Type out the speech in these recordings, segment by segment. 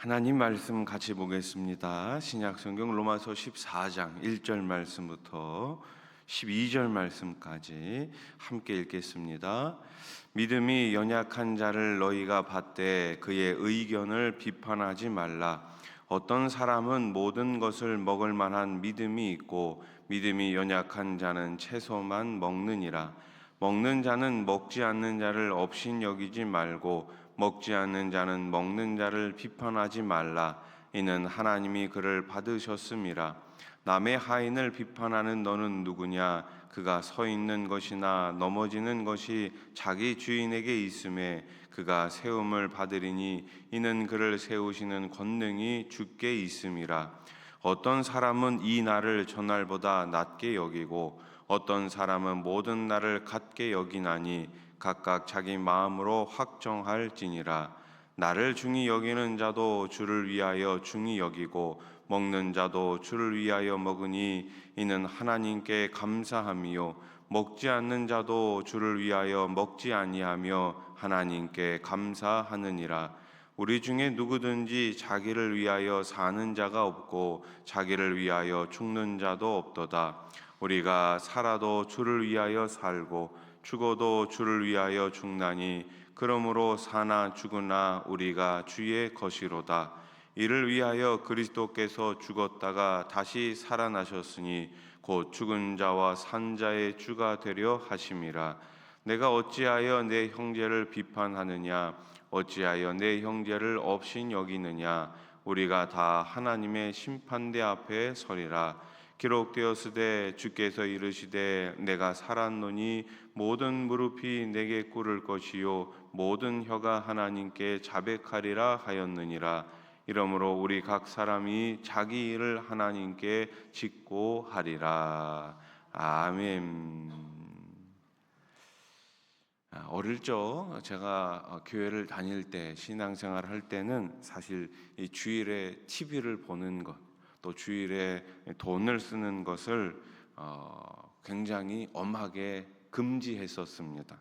하나님 말씀 같이 보겠습니다. 신약 성경 로마서 14장 1절 말씀부터 12절 말씀까지 함께 읽겠습니다. 믿음이 연약한 자를 너희가 받되 그의 의견을 비판하지 말라. 어떤 사람은 모든 것을 먹을 만한 믿음이 있고 믿음이 연약한 자는 채소만 먹느니라. 먹는 자는 먹지 않는 자를 업신 여기지 말고 먹지 않는 자는 먹는 자를 비판하지 말라. 이는 하나님이 그를 받으셨음이라. 남의 하인을 비판하는 너는 누구냐? 그가 서 있는 것이나 넘어지는 것이 자기 주인에게 있음에 그가 세움을 받으리니 이는 그를 세우시는 권능이 주께 있음이라. 어떤 사람은 이 날을 전날보다 낮게 여기고 어떤 사람은 모든 날을 같게 여기나니 각각 자기 마음으로 확정할지니라. 나를 중히 여기는 자도 주를 위하여 중히 여기고 먹는 자도 주를 위하여 먹으니 이는 하나님께 감사함이요 먹지 않는 자도 주를 위하여 먹지 아니하며 하나님께 감사하느니라. 우리 중에 누구든지 자기를 위하여 사는 자가 없고 자기를 위하여 죽는 자도 없도다. 우리가 살아도 주를 위하여 살고 죽어도 주를 위하여 죽나니 그러므로 사나 죽으나 우리가 주의 것이로다. 이를 위하여 그리스도께서 죽었다가 다시 살아나셨으니 곧 죽은 자와 산 자의 주가 되려 하심이라. 내가 어찌하여 내 형제를 비판하느냐? 어찌하여 내 형제를 업신 여기느냐? 우리가 다 하나님의 심판대 앞에 서리라. 기록되었으되 주께서 이르시되 내가 살았노니 모든 무릎이 내게 꿇을 것이요 모든 혀가 하나님께 자백하리라 하였느니라. 이러므로 우리 각 사람이 자기 일을 하나님께 짓고 하리라. 아멘. 어릴 적 제가 교회를 다닐 때 신앙생활을 할 때는 사실 이 주일에 TV를 보는 것, 또 주일에 돈을 쓰는 것을 굉장히 엄하게 금지했었습니다.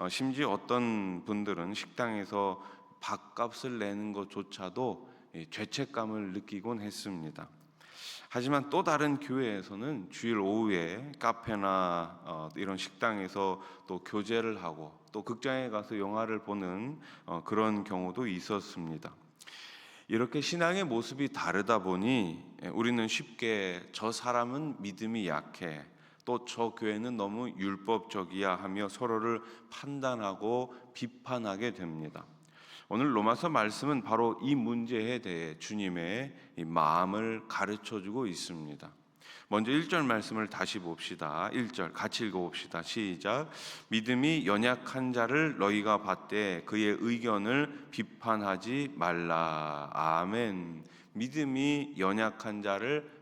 심지어 어떤 분들은 식당에서 밥값을 내는 것조차도 죄책감을 느끼곤 했습니다. 하지만 또 다른 교회에서는 주일 오후에 카페나 이런 식당에서 또 교제를 하고 또 극장에 가서 영화를 보는 그런 경우도 있었습니다. 이렇게 신앙의 모습이 다르다 보니 우리는 쉽게 저 사람은 믿음이 약해, 또 저 교회는 너무 율법적이야 하며 서로를 판단하고 비판하게 됩니다. 오늘 로마서 말씀은 바로 이 문제에 대해 주님의 이 마음을 가르쳐주고 있습니다. 먼저 1절 말씀을 다시 봅시다. 1절 같이 읽어봅시다. 시작. 믿음이 연약한 자를 너희가 받되 그의 의견을 비판하지 말라. 아멘. 믿음이 연약한 자를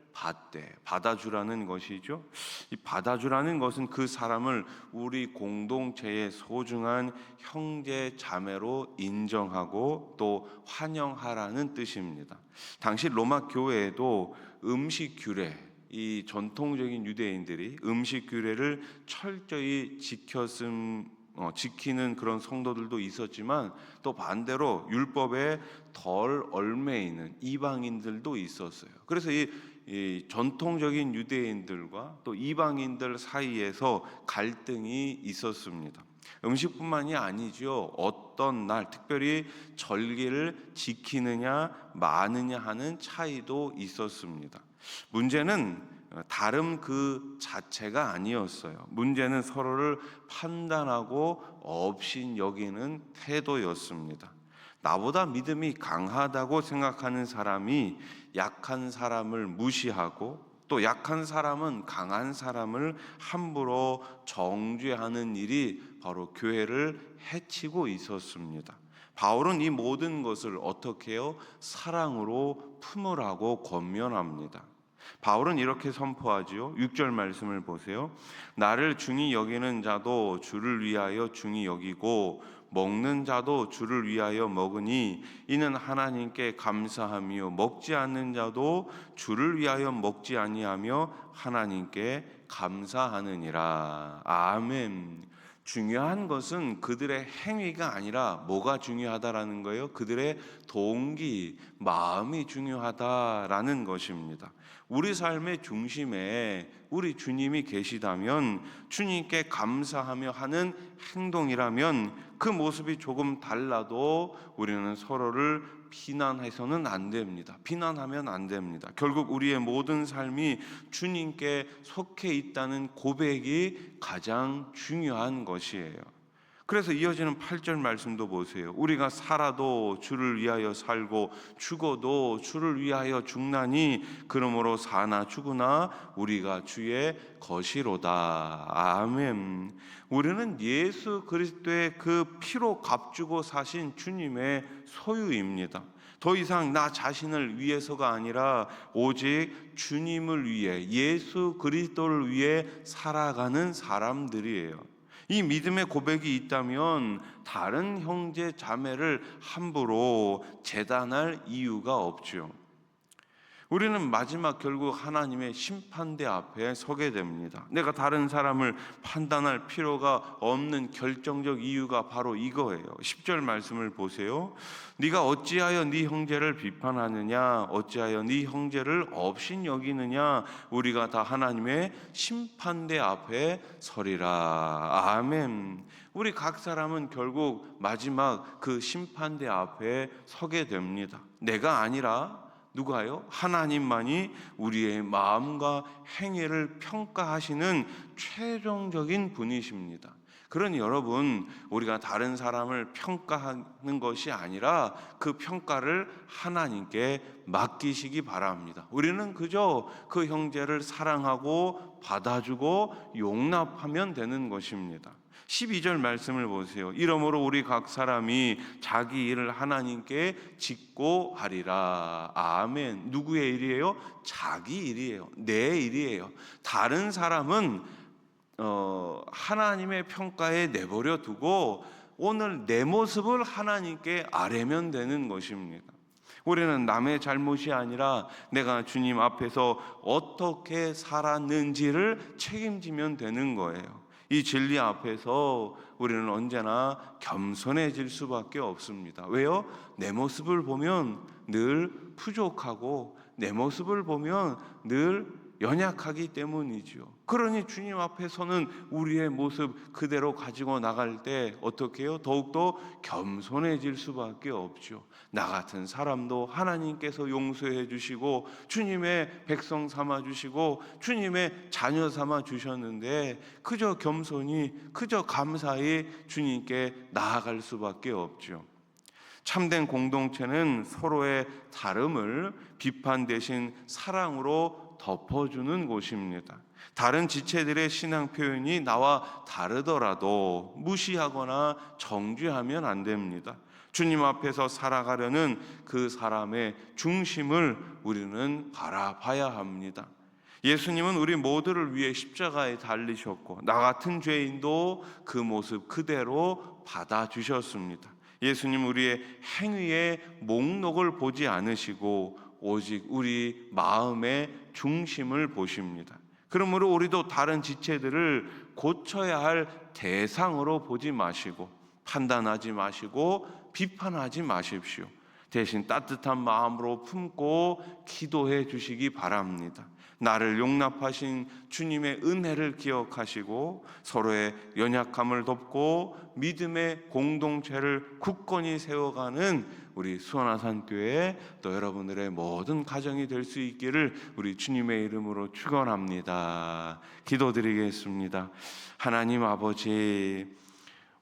받아주라는 것이죠. 이 받아주라는 것은 그 사람을 우리 공동체의 소중한 형제 자매로 인정하고 또 환영하라는 뜻입니다. 당시 로마 교회에도 음식 규례, 이 전통적인 유대인들이 음식 규례를 철저히 지키는 그런 성도들도 있었지만 또 반대로 율법에 덜 얽매이는 이방인들도 있었어요. 그래서 이 전통적인 유대인들과 또 이방인들 사이에서 갈등이 있었습니다. 음식뿐만이 아니죠. 어떤 날 특별히 절기를 지키느냐 마느냐 하는 차이도 있었습니다. 문제는 다름 그 자체가 아니었어요. 문제는 서로를 판단하고 업신 여기는 태도였습니다. 나보다 믿음이 강하다고 생각하는 사람이 약한 사람을 무시하고 또 약한 사람은 강한 사람을 함부로 정죄하는 일이 바로 교회를 해치고 있었습니다. 바울은 이 모든 것을 어떻게 해요? 사랑으로 품으라고 권면합니다. 바울은 이렇게 선포하지요. 6절 말씀을 보세요. 나를 중히 여기는 자도 주를 위하여 중히 여기고 먹는 자도 주를 위하여 먹으니 이는 하나님께 감사하며 먹지 않는 자도 주를 위하여 먹지 아니하며 하나님께 감사하느니라. 아멘. 중요한 것은 그들의 행위가 아니라 뭐가 중요하다라는 거예요? 그들의 동기, 마음이 중요하다라는 것입니다. 우리 삶의 중심에 우리 주님이 계시다면, 주님께 감사하며 하는 행동이라면 그 모습이 조금 달라도 우리는 서로를 비난해서는 안 됩니다. 비난하면 안 됩니다. 결국 우리의 모든 삶이 주님께 속해 있다는 고백이 가장 중요한 것이에요. 그래서 이어지는 8절 말씀도 보세요. 우리가 살아도 주를 위하여 살고 죽어도 주를 위하여 죽나니 그러므로 사나 죽으나 우리가 주의 것이로다. 아멘. 우리는 예수 그리스도의 그 피로 값주고 사신 주님의 소유입니다. 더 이상 나 자신을 위해서가 아니라 오직 주님을 위해, 예수 그리스도를 위해 살아가는 사람들이에요. 이 믿음의 고백이 있다면 다른 형제 자매를 함부로 재단할 이유가 없죠. 우리는 마지막 결국 하나님의 심판대 앞에 서게 됩니다. 내가 다른 사람을 판단할 필요가 없는 결정적 이유가 바로 이거예요. 10절 말씀을 보세요. 네가 어찌하여 네 형제를 비판하느냐, 어찌하여 네 형제를 업신 여기느냐, 우리가 다 하나님의 심판대 앞에 서리라. 아멘. 우리 각 사람은 결국 마지막 그 심판대 앞에 서게 됩니다. 내가 아니라 누가요? 하나님만이 우리의 마음과 행위를 평가하시는 최종적인 분이십니다. 그러니 여러분, 우리가 다른 사람을 평가하는 것이 아니라 그 평가를 하나님께 맡기시기 바랍니다. 우리는 그저 그 형제를 사랑하고 받아주고 용납하면 되는 것입니다. 12절 말씀을 보세요. 이러므로 우리 각 사람이 자기 일을 하나님께 짓고 하리라. 아멘. 누구의 일이에요? 자기 일이에요. 내 일이에요. 다른 사람은 하나님의 평가에 내버려 두고 오늘 내 모습을 하나님께 아뢰면 되는 것입니다. 우리는 남의 잘못이 아니라 내가 주님 앞에서 어떻게 살았는지를 책임지면 되는 거예요. 이 진리 앞에서 우리는 언제나 겸손해질 수밖에 없습니다. 왜요? 내 모습을 보면 늘 부족하고 내 모습을 보면 늘 연약하기 때문이죠. 그러니 주님 앞에서는 우리의 모습 그대로 가지고 나갈 때 어떻게 해요? 더욱더 겸손해질 수밖에 없죠. 나 같은 사람도 하나님께서 용서해 주시고 주님의 백성 삼아 주시고 주님의 자녀 삼아 주셨는데 그저 겸손히, 그저 감사히 주님께 나아갈 수밖에 없죠. 참된 공동체는 서로의 다름을 비판 대신 사랑으로 덮어주는 곳입니다. 다른 지체들의 신앙 표현이 나와 다르더라도 무시하거나 정죄하면 안 됩니다. 주님 앞에서 살아가려는 그 사람의 중심을 우리는 바라봐야 합니다. 예수님은 우리 모두를 위해 십자가에 달리셨고 나 같은 죄인도 그 모습 그대로 받아주셨습니다. 예수님 우리의 행위의 목록을 보지 않으시고 오직 우리 마음의 중심을 보십니다. 그러므로 우리도 다른 지체들을 고쳐야 할 대상으로 보지 마시고 판단하지 마시고 비판하지 마십시오. 대신 따뜻한 마음으로 품고 기도해 주시기 바랍니다. 나를 용납하신 주님의 은혜를 기억하시고 서로의 연약함을 돕고 믿음의 공동체를 굳건히 세워가는 우리 수원아산교회 또 여러분들의 모든 가정이 될 수 있기를 우리 주님의 이름으로 축원합니다. 기도드리겠습니다. 하나님 아버지,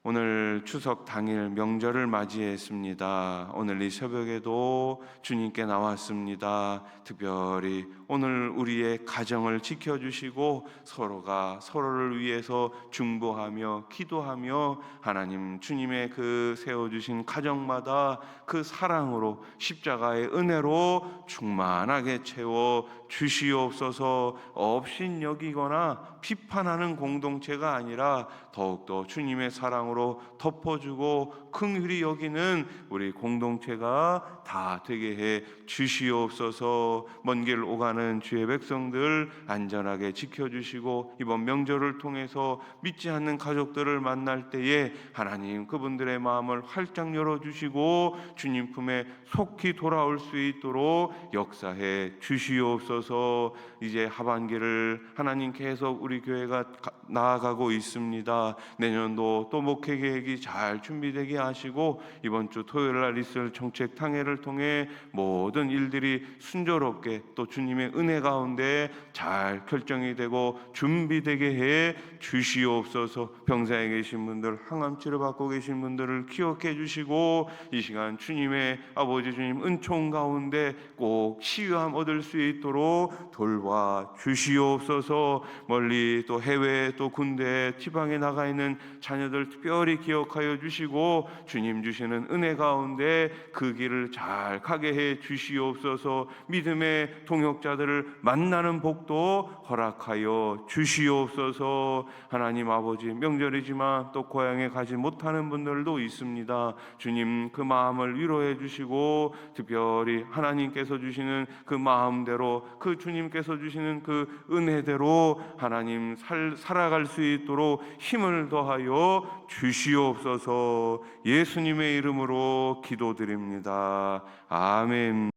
오늘 추석 당일 명절을 맞이했습니다. 오늘 이 새벽에도 주님께 나왔습니다. 특별히 오늘 우리의 가정을 지켜주시고 서로가 서로를 위해서 중보하며 기도하며 하나님 주님의 그 세워주신 가정마다 그 사랑으로 십자가의 은혜로 충만하게 채워 주시옵소서. 업신 여기거나 비판하는 공동체가 아니라 더욱더 주님의 사랑으로 덮어주고 긍휼히 여기는 우리 공동체가 다 되게 해 주시옵소서. 먼 길 오가는 주의 백성들 안전하게 지켜주시고 이번 명절을 통해서 믿지 않는 가족들을 만날 때에 하나님 그분들의 마음을 활짝 열어주시고 주님 품에 속히 돌아올 수 있도록 역사해 주시옵소서. 이제 하반기를 하나님 계속 우리 교회가 나아가고 있습니다. 내년도 또 목회 계획이 잘 준비되게 하시고 이번 주 토요일 날 있을 정책 당회를 통해 모든 일들이 순조롭게 또 주님의 은혜 가운데 잘 결정이 되고 준비되게 해 주시옵소서. 병상에 계신 분들, 항암 치료 받고 계신 분들을 기억해 주시고 이 시간 주님의 아버지 주님 은총 가운데 꼭 치유함 얻을 수 있도록 돌봐 주시옵소서. 멀리 또 해외 또 군대 지방에 나가 있는 자녀들 특별히 기억하여 주시고 주님 주시는 은혜 가운데 그 길을 잘 가게 해 주시옵소서. 믿음의 동역자들을 만나는 복도 허락하여 주시옵소서. 하나님 아버지 명절이지만 또 고향에 가지 못하는 분들도 있습니다. 주님 그 마음을 위로해 주시고 특별히 하나님께서 주시는 그 마음대로 그 주님께서 주시는 그 은혜대로 하나님 살아갈 수 있도록 힘을 더하여 주시옵소서. 예수님의 이름으로 기도드립니다. 아멘.